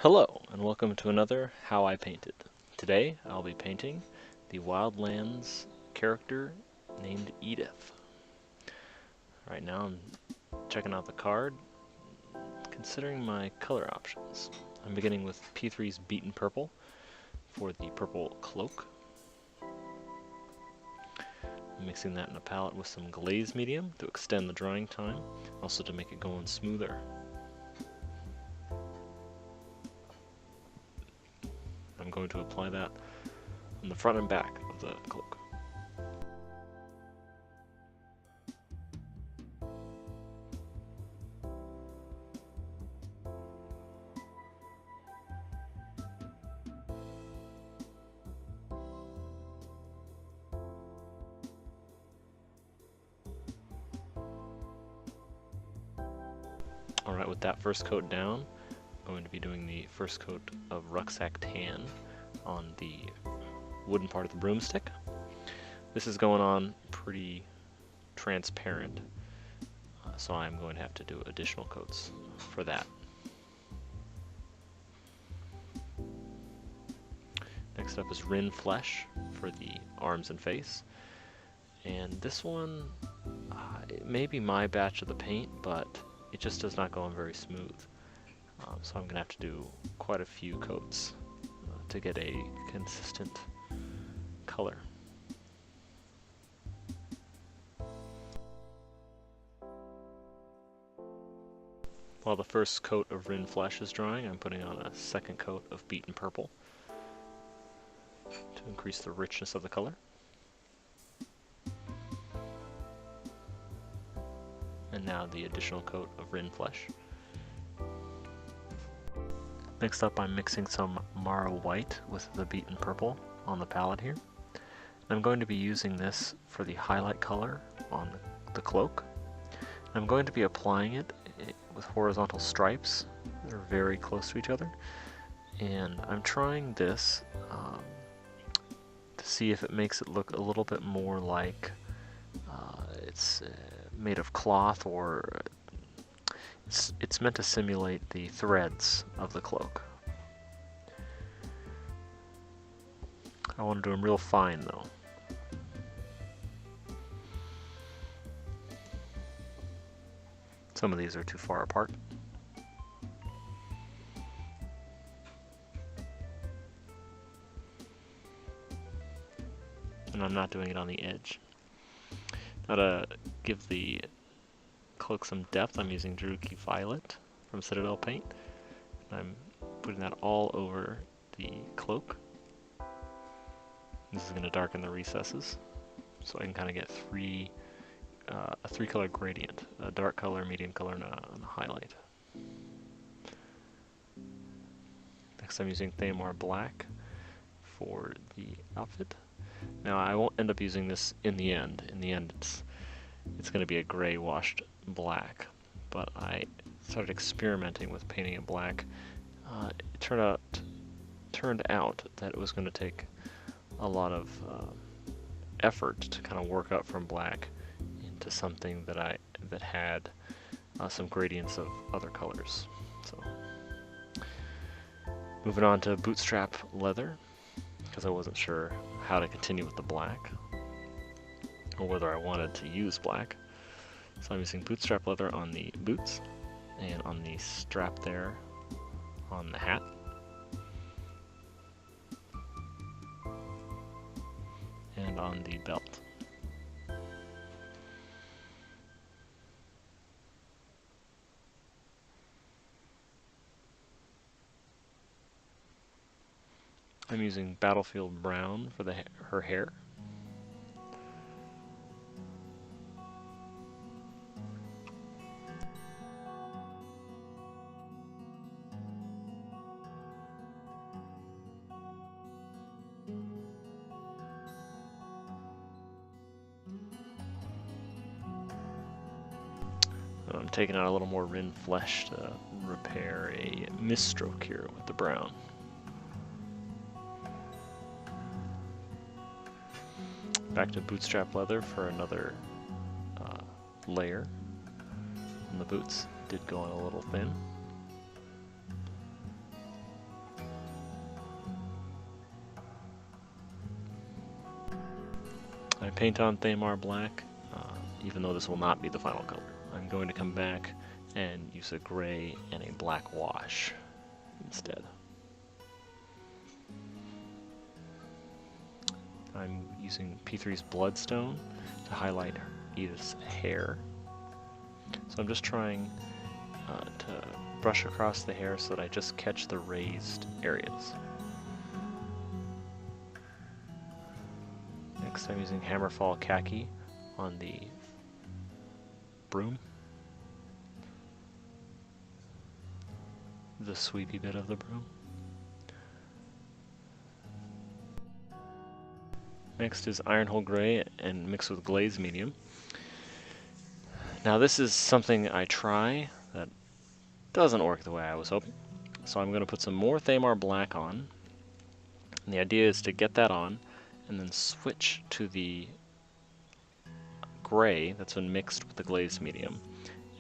Hello, and welcome to another How I Painted. Today, I'll be painting the Wildlands character named Edith. Right now, I'm checking out the card, considering my color options. I'm beginning with P3's Beaten Purple for the purple cloak. I'm mixing that in a palette with some glaze medium to extend the drying time, also to make it go on smoother. I'm going to apply that on the front and back of the cloak. Alright, with that first coat down, I'm going to be doing the first coat of Rucksack Tan on the wooden part of the broomstick. This is going on pretty transparent, so I'm going to have to do additional coats for that. Next up is Rin Flesh for the arms and face. And this one, it may be my batch of the paint, but it just does not go on very smooth. So I'm going to have to do quite a few coats to get a consistent color. While the first coat of Rin Flesh is drying, I'm putting on a second coat of Beaten Purple to increase the richness of the color. And now the additional coat of Rin Flesh. Next up, I'm mixing some Mara White with the Beaten Purple on the palette here. And I'm going to be using this for the highlight color on the cloak. And I'm going to be applying it with horizontal stripes that are very close to each other. And I'm trying this to see if it makes it look a little bit more like it's made of cloth, or it's meant to simulate the threads of the cloak. I want to do them real fine though. Some of these are too far apart. And I'm not doing it on the edge. Now to give the cloak some depth, I'm using Druki Violet from Citadel paint. And I'm putting that all over the cloak. This is going to darken the recesses, so I can kind of get a three-color gradient: a dark color, medium color, and a highlight. Next, I'm using Thamar Black for the outfit. Now, I won't end up using this in the end. In the end, it's going to be a gray washed black, but I started experimenting with painting it black. It turned out that it was going to take a lot of effort to kind of work up from black into something that had some gradients of other colors. So, moving on to Bootstrap Leather, because I wasn't sure how to continue with the black, or whether I wanted to use black. So I'm using Bootstrap Leather on the boots, and on the strap there on the hat. And on the belt. I'm using Battlefield Brown for her hair. I'm taking out a little more Rin Flesh to repair a misstroke here with the brown. Back to Bootstrap Leather for another layer. And the boots did go on a little thin. my paint on Thamar black, even though this will not be the final color. I'm going to come back and use a gray and a black wash instead. I'm using P3's Bloodstone to highlight Edith's hair. So I'm just trying to brush across the hair so that I just catch the raised areas. Next I'm using Hammerfall Khaki on the broom, the sweepy bit of the broom. Next is Ironhull Gray and mixed with Glaze Medium. Now this is something I try that doesn't work the way I was hoping. So I'm going to put some more Thamar Black on. And the idea is to get that on and then switch to the gray that's been mixed with the Glaze Medium.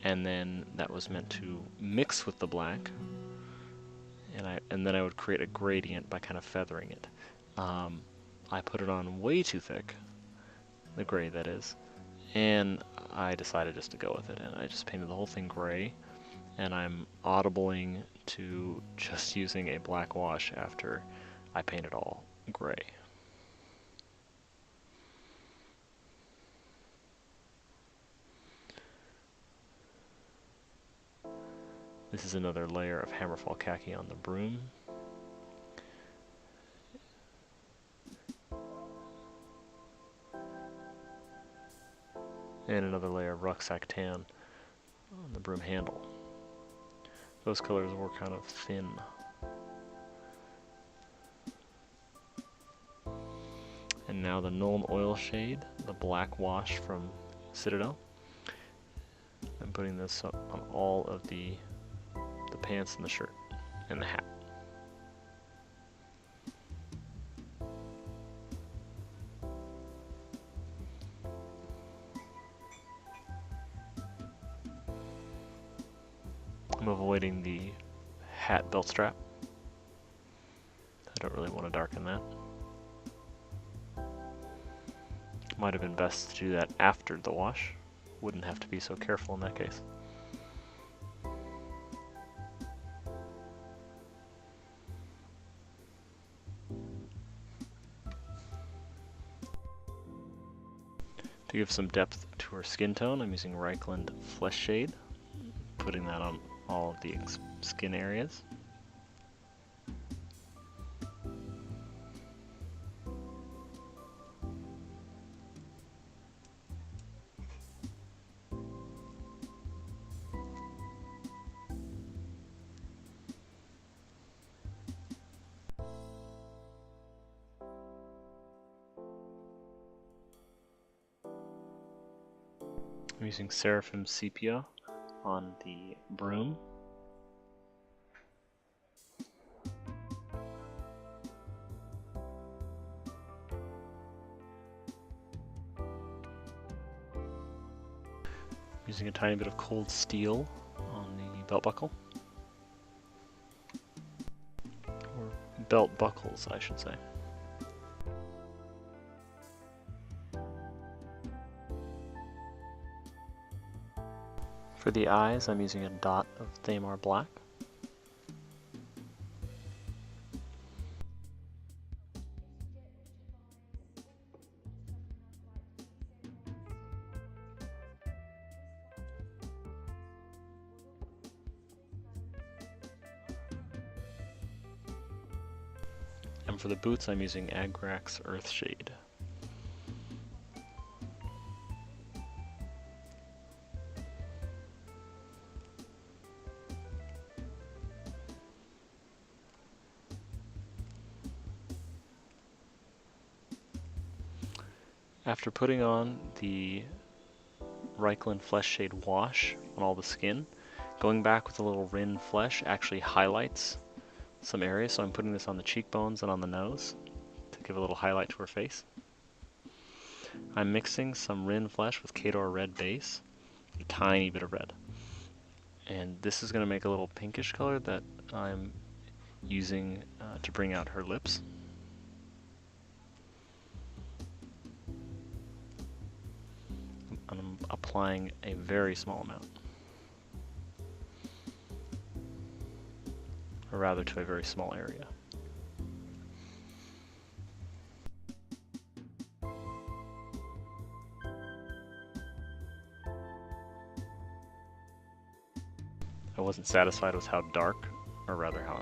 And then that was meant to mix with the black. And then I would create a gradient by kind of feathering it. I put it on way too thick, the gray that is, and I decided just to go with it, and I just painted the whole thing gray, and I'm audibling to just using a black wash after I paint it all gray. This is another layer of Hammerfall Khaki on the broom. And another layer of Rucksack Tan on the broom handle. Those colors were kind of thin. And now the Nuln Oil shade, the black wash from Citadel. I'm putting this up on all of the pants and the shirt and the hat. I'm avoiding the hat belt strap. I don't really want to darken that. Might have been best to do that after the wash. Wouldn't have to be so careful in that case. To give some depth to her skin tone, I'm using Reichland Flesh Shade, putting that on all of the skin areas. I'm using Seraphim Sepia on the broom. Using a tiny bit of cold steel on the belt buckle. Or belt buckles, I should say. For the eyes, I'm using a dot of Thamar Black. And for the boots, I'm using Agrax Earthshade. After putting on the Reichland Flesh Shade wash on all the skin, going back with a little Rin Flesh actually highlights some areas, so I'm putting this on the cheekbones and on the nose to give a little highlight to her face. I'm mixing some Rin Flesh with Khador Red base, a tiny bit of red. And this is going to make a little pinkish color that I'm using to bring out her lips. applying a very small amount. Or rather, to a very small area. I wasn't satisfied with how dark, or rather how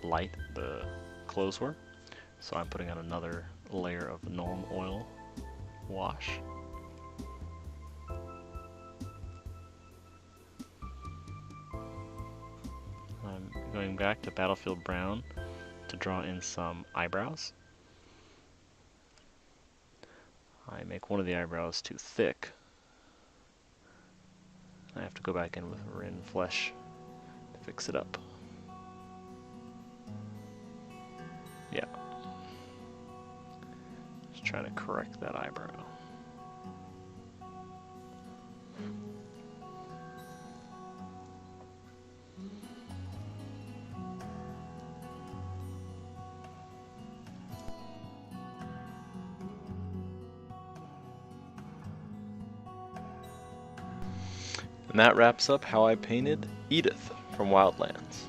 light the clothes were, so I'm putting on another layer of Nuln Oil wash. I'm going back to Battlefield Brown to draw in some eyebrows. I make one of the eyebrows too thick. I have to go back in with Rin Flesh to fix it up. Yeah. Just trying to correct that eyebrow. And that wraps up how I painted Edith from Wildlands.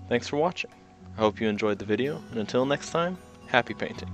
Thanks for watching. I hope you enjoyed the video, and until next time, happy painting.